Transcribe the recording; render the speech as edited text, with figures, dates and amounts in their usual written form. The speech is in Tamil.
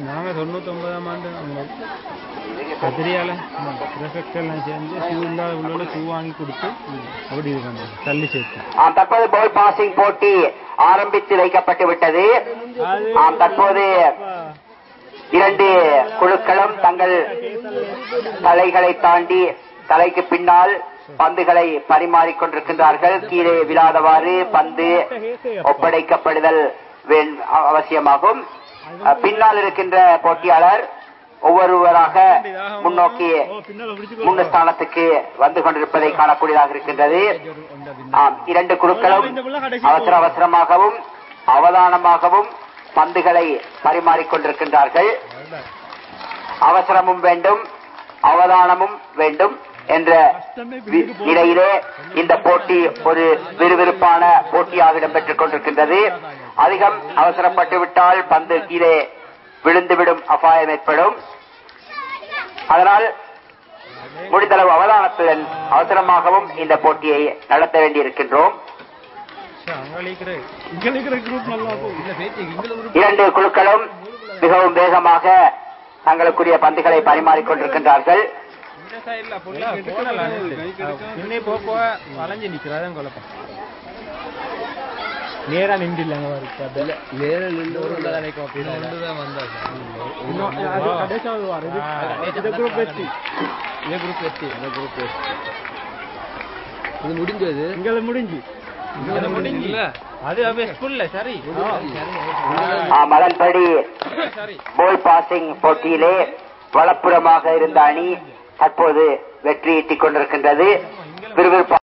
நாங்கள் 99ஆம் ஆண்டு கத்திரியால் ப்ரெஃபெக்ட் எல்லாம் சேர்ந்து ஷூ இல்லாத உள்ள ஷூ வாங்கி கொடுத்து அப்படி இது பண்ணாங்க தள்ளி சேர்த்து. தற்போது பால் பாசிங் போட்டி ஆரம்பித்து வைக்கப்பட்டு விட்டது. தற்போது இரண்டு குழுக்களும் தங்கள் தலைகளை தாண்டி தலைக்கு பின்னால் பந்துகளை பரிமாறிக்கொண்டிருக்கின்றார்கள். கீழே விழாதவாறு பந்து ஒப்படைக்கப்படுதல் அவசியமாகும். பின்னால் இருக்கின்ற போட்டியாளர் ஒவ்வொருவராக முன்னோக்கி முன்னஸ்தானத்துக்கு வந்து கொண்டிருப்பதை காணக்கூடியதாக இருக்கின்றது. இரண்டு குழுக்களும் அவசரமாகவும் அவதானமாகவும் பந்துகளை பரிமாறிக்கொண்டிருக்கின்றார்கள். அவசரமும் வேண்டும் அவதானமும் வேண்டும் என்ற நிலையிலே இந்த போட்டி ஒரு விறுவிறுப்பான போட்டியாக இடம்பெற்றுக் கொண்டிருக்கின்றது. அதிகம் அவசரப்பட்டு விட்டால் பந்து கீழே விழுந்துவிடும் அபாயம் ஏற்படும். அதனால் முடிந்தளவு அவதானத்துடன் அவசரமாகவும் இந்த போட்டியை நடத்த வேண்டியிருக்கின்றோம். இரண்டு குழுக்களும் மிகவும் வேகமாக தங்களுக்குரிய பந்துகளை பரிமாறிக்கொண்டிருக்கின்றார்கள். நேரா நின்றுலாங்க முடிஞ்சது இங்க முடிஞ்சு மலன்படி பால் பாசிங் போட்டியிலே வலப்புறமாக இருந்த அணி தற்போது வெற்றியீட்டிக் கொண்டிருக்கின்றது. விறுவிறுப்பாக